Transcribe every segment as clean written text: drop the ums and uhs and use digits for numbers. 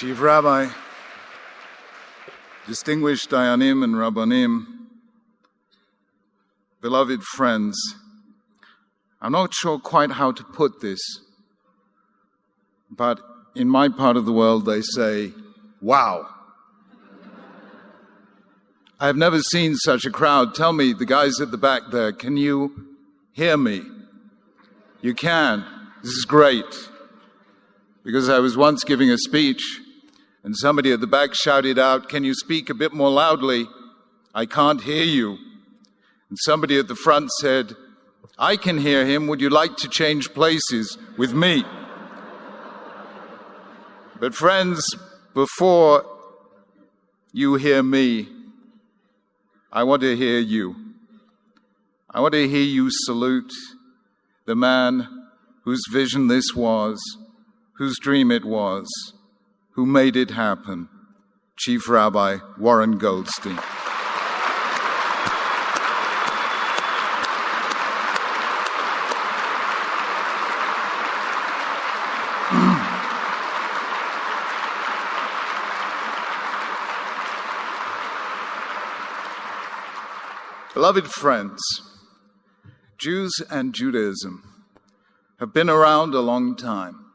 Chief Rabbi, distinguished Dayanim and Rabbanim, beloved friends, I'm not sure quite how to put this, but in my part of the world they say, wow. I've never seen such a crowd. Tell me, the guys at the back there, can you hear me? You can. This is great. Because I was once giving a speech, and somebody at the back shouted out, "Can you speak a bit more loudly? I can't hear you." And somebody at the front said, "I can hear him. Would you like to change places with me?" But friends, before you hear me, I want to hear you. I want to hear you salute the man whose vision this was, whose dream it was, who made it happen, Chief Rabbi Warren Goldstein. Beloved friends, Jews and Judaism have been around a long time,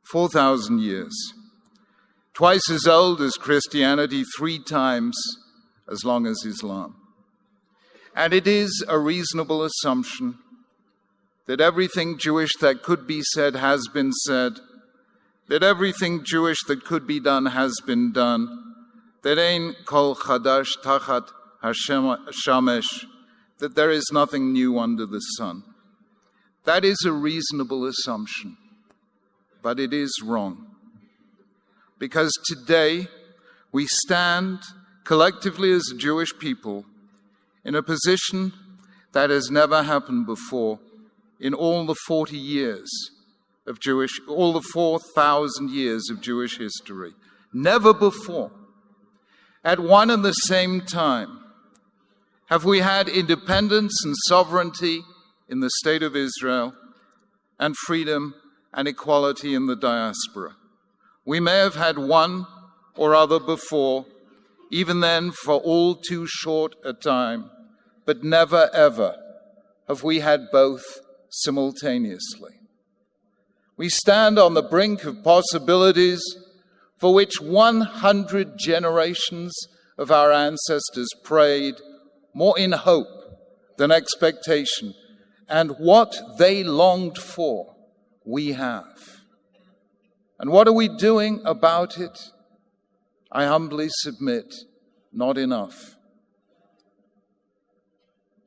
4,000 years, twice as old as Christianity, 3 times as long as Islam. And it is a reasonable assumption that everything Jewish that could be said has been said, that everything Jewish that could be done has been done, that ein kol chadash tachat Hashamesh, that there is nothing new under the sun. That is a reasonable assumption, but it is wrong. Because today we stand collectively as a Jewish people in a position that has never happened before in all the 40 years of all the 4,000 years of Jewish history. Never before, at one and the same time, have we had independence and sovereignty in the state of Israel and freedom and equality in the diaspora. We may have had one or other before, even then for all too short a time, but never ever have we had both simultaneously. We stand on the brink of possibilities for which 100 generations of our ancestors prayed, more in hope than expectation, and what they longed for, we have. And what are we doing about it? I humbly submit, not enough.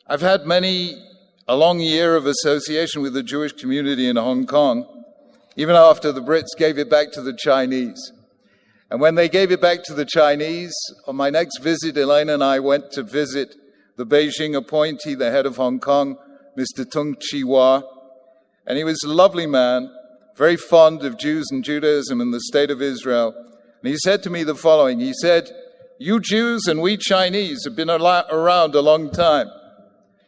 I've had a long year of association with the Jewish community in Hong Kong, even after the Brits gave it back to the Chinese. And when they gave it back to the Chinese, on my next visit, Elaine and I went to visit the Beijing appointee, the head of Hong Kong, Mr. Tung Chi-Wah. And he was a lovely man, very fond of Jews and Judaism and the state of Israel. And he said to me the following. He said, "You Jews and we Chinese have been around a long time."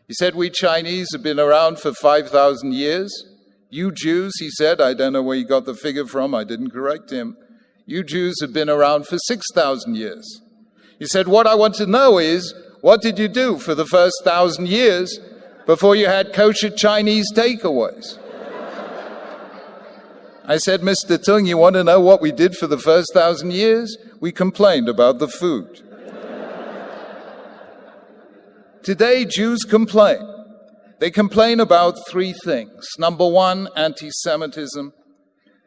He said, "We Chinese have been around for 5,000 years. You Jews," he said, I don't know where he got the figure from, I didn't correct him. "You Jews have been around for 6,000 years. He said, "What I want to know is, what did you do for the first 1,000 years before you had kosher Chinese takeaways?" I said, "Mr. Tung, you want to know what we did for the first 1,000 years? We complained about the food." Today, Jews complain. They complain about 3 things. Number 1, anti-Semitism.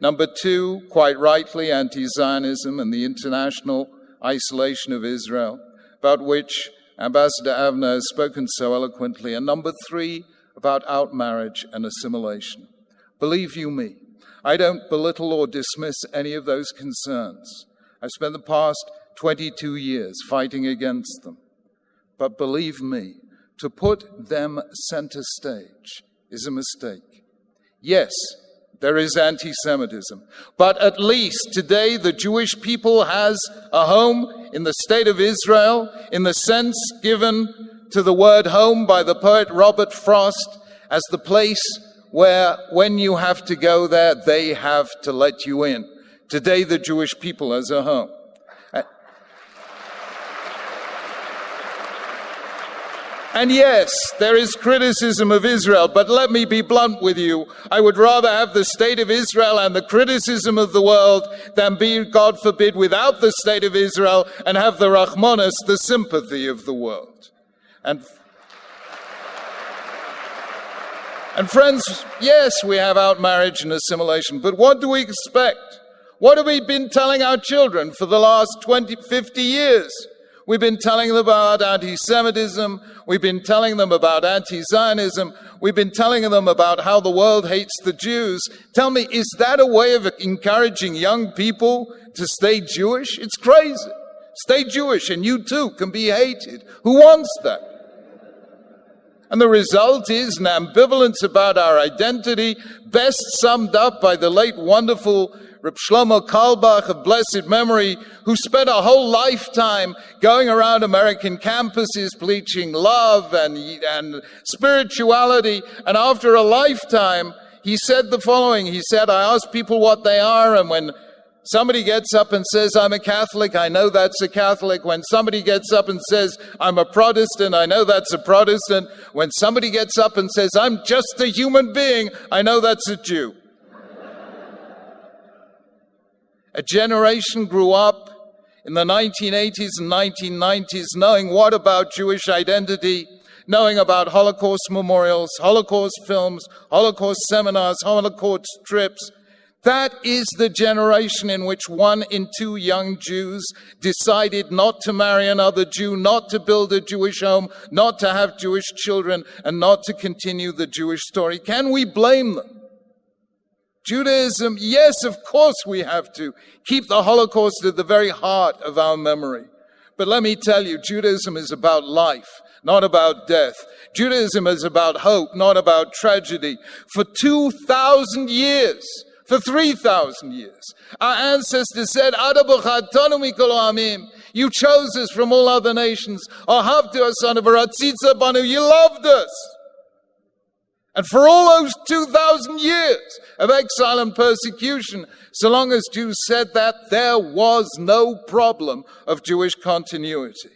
Number 2, quite rightly, anti-Zionism and the international isolation of Israel, about which Ambassador Avner has spoken so eloquently. And number 3, about outmarriage and assimilation. Believe you me, I don't belittle or dismiss any of those concerns. I've spent the past 22 years fighting against them. But believe me, to put them center stage is a mistake. Yes, there is anti-Semitism, but at least today the Jewish people has a home in the state of Israel in the sense given to the word home by the poet Robert Frost as the place where when you have to go there, they have to let you in. today the Jewish people as a whole. And yes, there is criticism of Israel, but let me be blunt with you. I would rather have the state of Israel and the criticism of the world than be, God forbid, without the state of Israel and have the Rahmanas, the sympathy of the world. And friends, yes, we have outmarriage and assimilation, but what do we expect? What have we been telling our children for the last 20, 50 years? We've been telling them about anti-Semitism. We've been telling them about anti-Zionism. We've been telling them about how the world hates the Jews. Tell me, is that a way of encouraging young people to stay Jewish? It's crazy. Stay Jewish and you too can be hated. Who wants that? And the result is an ambivalence about our identity, best summed up by the late wonderful Reb Shlomo Carlebach of blessed memory, who spent a whole lifetime going around American campuses preaching love and spirituality. And after a lifetime, he said the following. He said, I ask people what they are, and when somebody gets up and says, I'm a Catholic, I know that's a Catholic. When somebody gets up and says, I'm a Protestant, I know that's a Protestant. When somebody gets up and says, I'm just a human being, I know that's a Jew. A generation grew up in the 1980s and 1990s knowing what about Jewish identity, knowing about Holocaust memorials, Holocaust films, Holocaust seminars, Holocaust trips. That is the generation in which 1 in 2 young Jews decided not to marry another Jew, not to build a Jewish home, not to have Jewish children, and not to continue the Jewish story. Can we blame them? Judaism, yes, of course we have to keep the Holocaust at the very heart of our memory. But let me tell you, Judaism is about life, not about death. Judaism is about hope, not about tragedy. For 2,000 years, for 3,000 years, our ancestors said, you chose us from all other nations. You loved us. And for all those 2,000 years of exile and persecution, so long as Jews said that, there was no problem of Jewish continuity.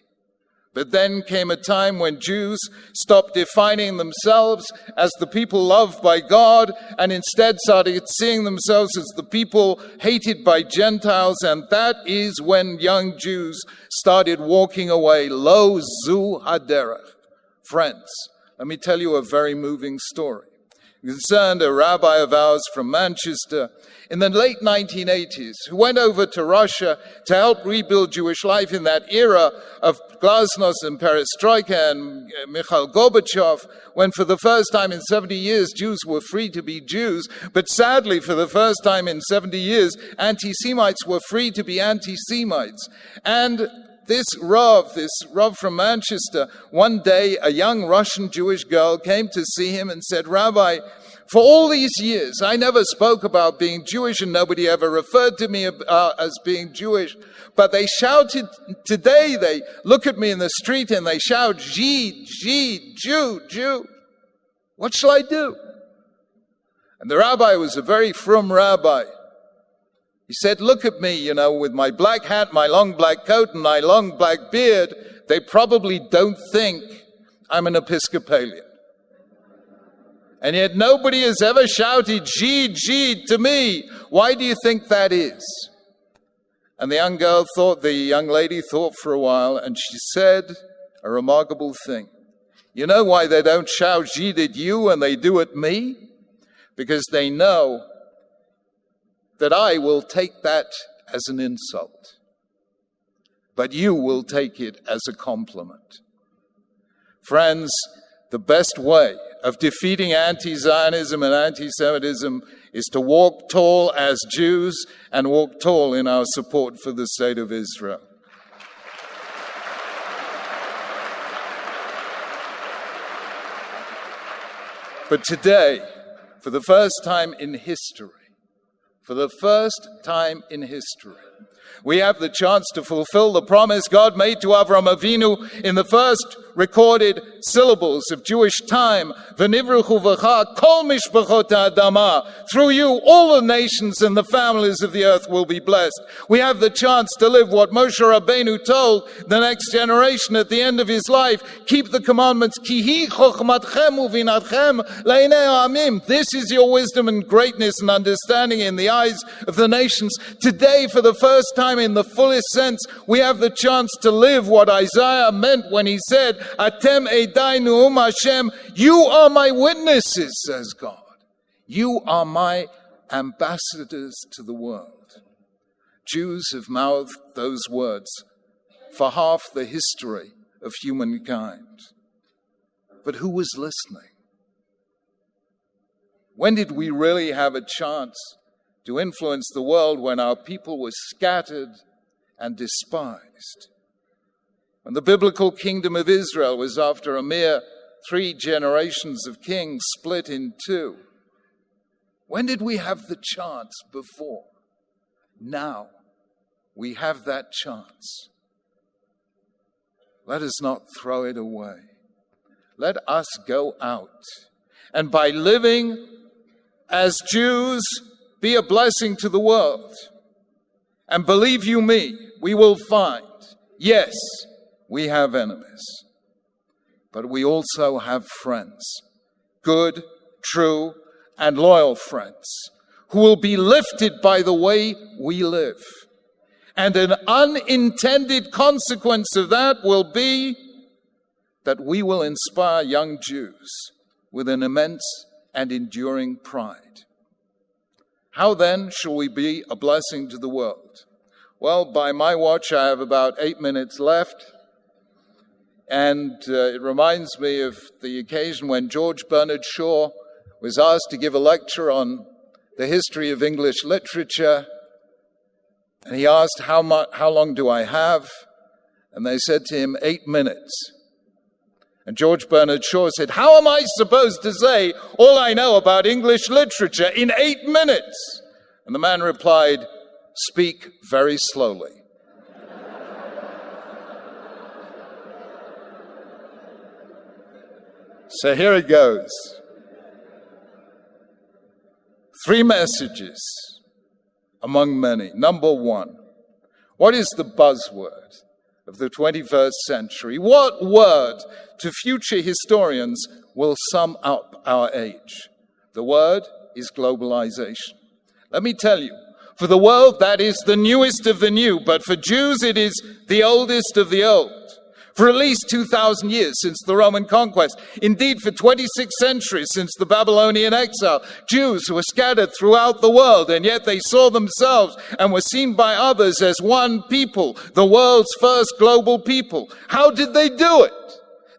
But then came a time when Jews stopped defining themselves as the people loved by God and instead started seeing themselves as the people hated by Gentiles. And that is when young Jews started walking away. Lo zu haderech. Friends, let me tell you a very moving story. It concerned a rabbi of ours from Manchester in the late 1980s who went over to Russia to help rebuild Jewish life in that era of glasnost and perestroika and Mikhail Gorbachev, when for the first time in 70 years Jews were free to be Jews, but sadly for the first time in 70 years anti-Semites were free to be anti-Semites. And this Rav from Manchester, one day a young Russian Jewish girl came to see him and said, Rabbi, for all these years, I never spoke about being Jewish and nobody ever referred to me as being Jewish. But they shouted today, they look at me in the street and they shout, Jid, Jid, Jew, Jew. What shall I do? And the rabbi was a very frum rabbi. He said, look at me, with my black hat, my long black coat, and my long black beard. They probably don't think I'm an Episcopalian. And yet nobody has ever shouted, Jid, Jid, to me. Why do you think that is? And the young lady thought for a while, and she said a remarkable thing. You know why they don't shout Jid at you and they do at me? Because they know that I will take that as an insult, but you will take it as a compliment. Friends, the best way of defeating anti-Zionism and anti-Semitism is to walk tall as Jews and walk tall in our support for the state of Israel. But today, for the first time in history, We have the chance to fulfill the promise God made to Avraham Avinu in the first recorded syllables of Jewish time. V'nivruchu v'cha kol mishpachot ha'adama. Through you, all the nations and the families of the earth will be blessed. We have the chance to live what Moshe Rabbeinu told the next generation at the end of his life. Keep the commandments. Ki hi chochmatchem uvinatchem le'nei ha'amim. This is your wisdom and greatness and understanding in the eyes of the nations. Today, for the first time in the fullest sense, we have the chance to live what Isaiah meant when he said, Atem edai nu'um Hashem, you are my witnesses, says God. You are my ambassadors to the world. Jews have mouthed those words for half the history of humankind. But who was listening? When did we really have a chance to influence the world when our people were scattered and despised? When the biblical kingdom of Israel was, after a mere 3 generations of kings, split in 2. When did we have the chance before? Now we have that chance. Let us not throw it away. Let us go out and, by living as Jews, be a blessing to the world. And believe you me, we will find, yes, we have enemies, but we also have friends, good, true, and loyal friends, who will be lifted by the way we live. And an unintended consequence of that will be that we will inspire young Jews with an immense and enduring pride. How then shall we be a blessing to the world? Well, by my watch, I have about 8 minutes left. And it reminds me of the occasion when George Bernard Shaw was asked to give a lecture on the history of English literature. And he asked, how long do I have? And they said to him, 8 minutes. And George Bernard Shaw said, how am I supposed to say all I know about English literature in 8 minutes? And the man replied, speak very slowly. So here it goes. 3 messages among many. Number 1, what is the buzzword of the 21st century? What word to future historians will sum up our age? The word is globalization. Let me tell you, for the world that is the newest of the new, but for Jews it is the oldest of the old. For at least 2,000 years since the Roman conquest, indeed for 26 centuries since the Babylonian exile, Jews were scattered throughout the world, and yet they saw themselves and were seen by others as one people, the world's first global people. How did they do it?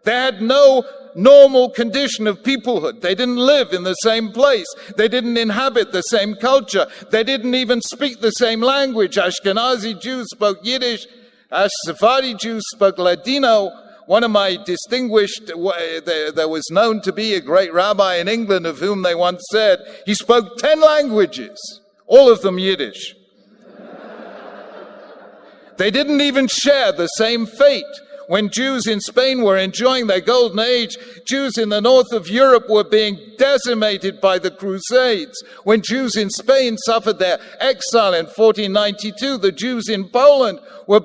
They had no normal condition of peoplehood. They didn't live in the same place. They didn't inhabit the same culture. They didn't even speak the same language. Ashkenazi Jews spoke Yiddish. Sephardi Jews spoke Ladino. One of my distinguished, there was known to be a great rabbi in England of whom they once said, he spoke 10 languages, all of them Yiddish. They didn't even share the same fate. When Jews in Spain were enjoying their golden age, Jews in the north of Europe were being decimated by the Crusades. When Jews in Spain suffered their exile in 1492, the Jews in Poland were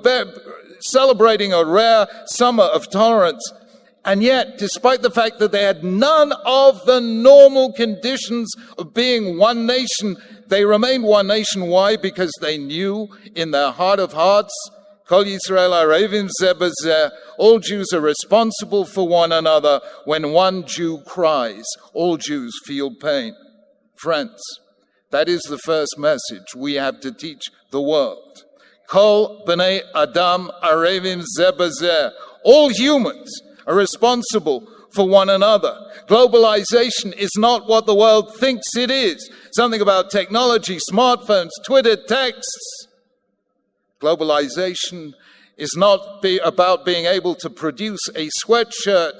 celebrating a rare summer of tolerance. And yet, despite the fact that they had none of the normal conditions of being one nation, they remained one nation. Why? Because they knew in their heart of hearts, Kol Yisrael Arevim Zeh B'Zeh, all Jews are responsible for one another. When one Jew cries, all Jews feel pain. Friends, that is the first message we have to teach the world. Kol B'nei Adam Arevim Zeh B'Zeh, all humans are responsible for one another. Globalization is not what the world thinks it is. Something about technology, smartphones, Twitter, texts. Globalization is not about being able to produce a sweatshirt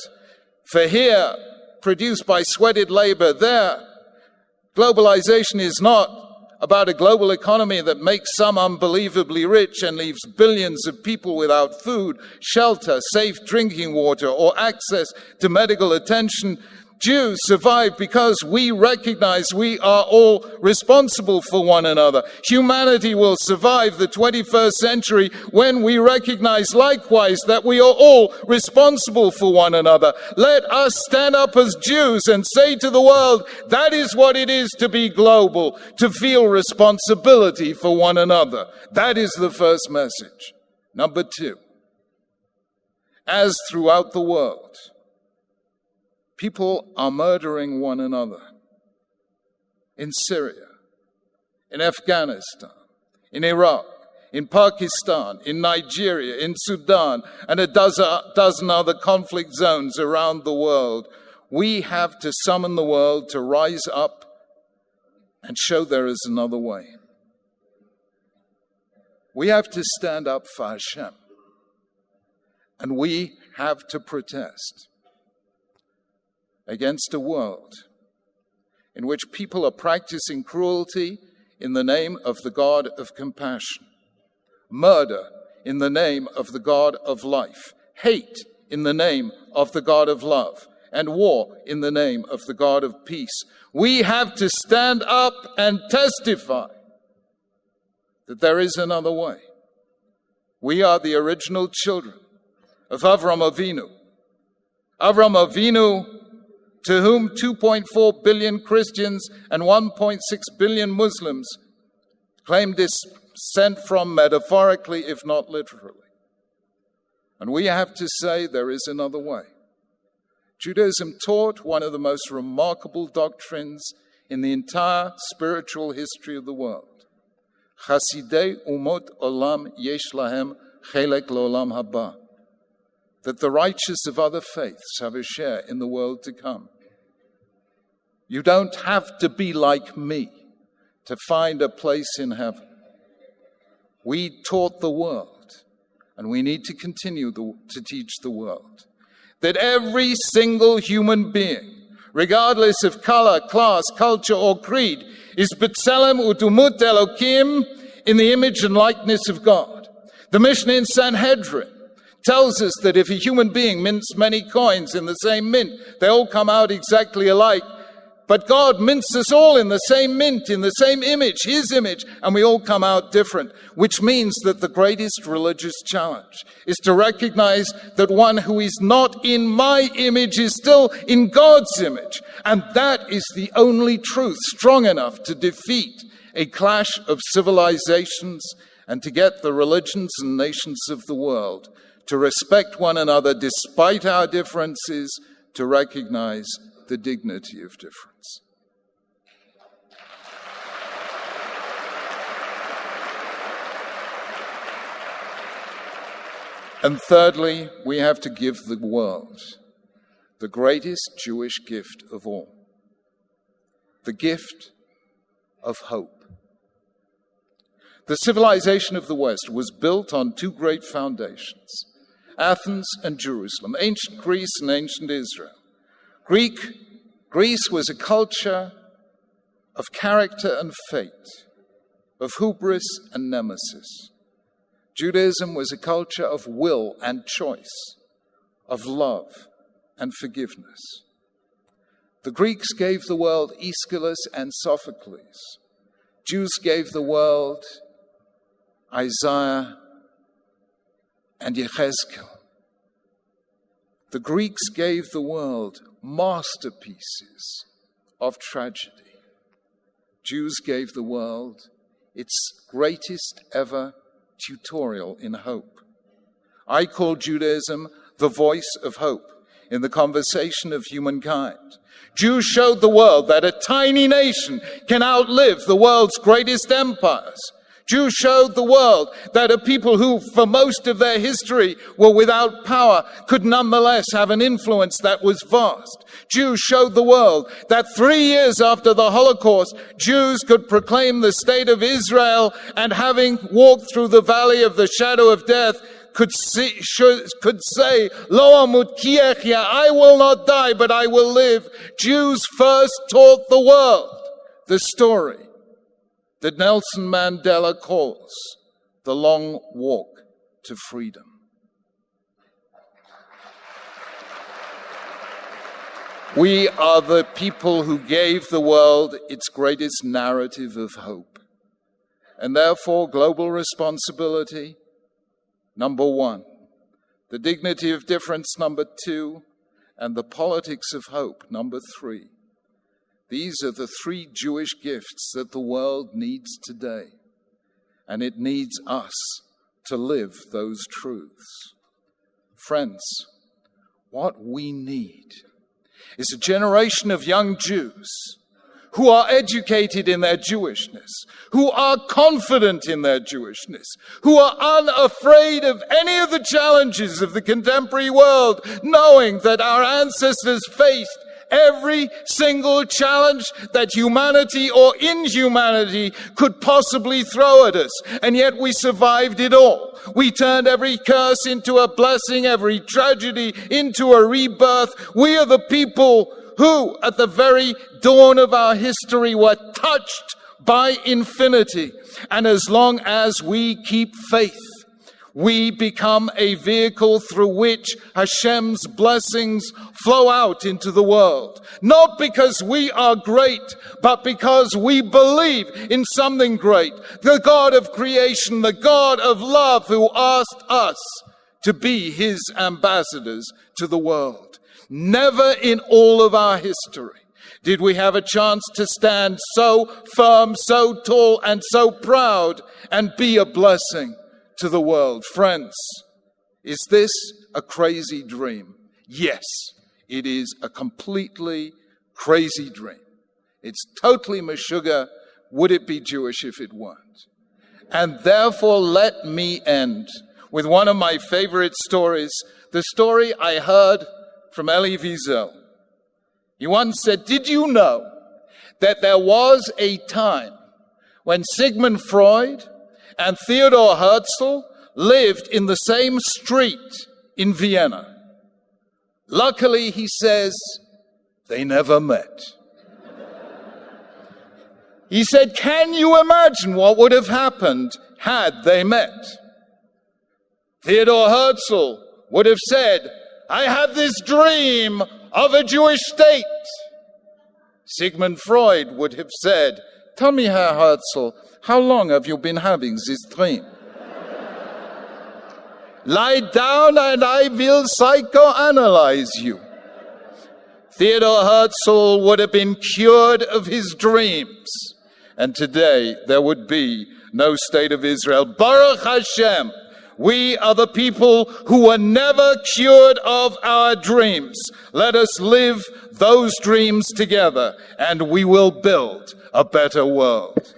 for here, produced by sweated labor there. Globalization is not about a global economy that makes some unbelievably rich and leaves billions of people without food, shelter, safe drinking water, or access to medical attention. Jews survive because we recognize we are all responsible for one another. Humanity will survive the 21st century when we recognize likewise that we are all responsible for one another. Let us stand up as Jews and say to the world, that is what it is to be global, to feel responsibility for one another. That is the first message. Number 2, as throughout the world, people are murdering one another in Syria, in Afghanistan, in Iraq, in Pakistan, in Nigeria, in Sudan, and a dozen other conflict zones around the world. We have to summon the world to rise up and show there is another way. We have to stand up for Hashem, and we have to protest against a world in which people are practicing cruelty in the name of the God of compassion, murder in the name of the God of life, hate in the name of the God of love, and war in the name of the God of peace. We have to stand up and testify that there is another way. We are the original children of Avram Avinu. Avram Avinu, to whom 2.4 billion Christians and 1.6 billion Muslims claim descent from, metaphorically, if not literally. And we have to say there is another way. Judaism taught one of the most remarkable doctrines in the entire spiritual history of the world. Chasidei umot olam yesh lahem chelek lo'olam haba. That the righteous of other faiths have a share in the world to come. You don't have to be like me to find a place in heaven. We taught the world, and we need to continue to teach the world, that every single human being, regardless of color, class, culture, or creed, is B'Tselem U'Dumut Elokim, in the image and likeness of God. The Mishnah in Sanhedrin tells us that if a human being mints many coins in the same mint, they all come out exactly alike. But God mints us all in the same mint, in the same image, His image, and we all come out different, which means that the greatest religious challenge is to recognize that one who is not in my image is still in God's image. And that is the only truth strong enough to defeat a clash of civilizations and to get the religions and nations of the world to respect one another despite our differences, to recognize the dignity of difference. And thirdly, we have to give the world the greatest Jewish gift of all, the gift of hope. The civilization of the West was built on two great foundations, Athens and Jerusalem, ancient Greece and ancient Israel. Greece was a culture of character and fate, of hubris and nemesis. Judaism was a culture of will and choice, of love and forgiveness. The Greeks gave the world Aeschylus and Sophocles. Jews gave the world Isaiah and Yechezkel. The Greeks gave the world masterpieces of tragedy. Jews gave the world its greatest ever tutorial in hope. I call Judaism the voice of hope in the conversation of humankind. Jews showed the world that a tiny nation can outlive the world's greatest empires. Jews showed the world that a people who, for most of their history, were without power, could nonetheless have an influence that was vast. Jews showed the world that 3 years after the Holocaust, Jews could proclaim the state of Israel, and having walked through the valley of the shadow of death, could say, Lo amut ki ehya, I will not die, but I will live. Jews first taught the world the story that Nelson Mandela calls the long walk to freedom. We are the people who gave the world its greatest narrative of hope. And therefore, global responsibility, number one, the dignity of difference, number two, and the politics of hope, number three. These are the three Jewish gifts that the world needs today, and it needs us to live those truths. Friends, what we need is a generation of young Jews who are educated in their Jewishness, who are confident in their Jewishness, who are unafraid of any of the challenges of the contemporary world, knowing that our ancestors faced every single challenge that humanity or inhumanity could possibly throw at us, and yet we survived it all. We turned every curse into a blessing, every tragedy into a rebirth. We are the people who, at the very dawn of our history, were touched by infinity. And as long as we keep faith, we become a vehicle through which Hashem's blessings flow out into the world. Not because we are great, but because we believe in something great. The God of creation, the God of love, who asked us to be his ambassadors to the world. Never in all of our history did we have a chance to stand so firm, so tall, and so proud and be a blessing to the world. Friends, is this a crazy dream? Yes, it is a completely crazy dream. It's totally meshuggah. Would it be Jewish if it weren't? And therefore, let me end with one of my favorite stories, the story I heard from Elie Wiesel. He once said, did you know that there was a time when Sigmund Freud and Theodor Herzl lived in the same street in Vienna? Luckily, he says, they never met. He said, can you imagine what would have happened had they met? Theodor Herzl would have said, I had this dream of a Jewish state. Sigmund Freud would have said, tell me, Herr Herzl, how long have you been having this dream? Lie down and I will psychoanalyze you. Theodor Herzl would have been cured of his dreams. And today there would be no state of Israel. Baruch Hashem. We are the people who were never cured of our dreams. Let us live those dreams together, and we will build a better world.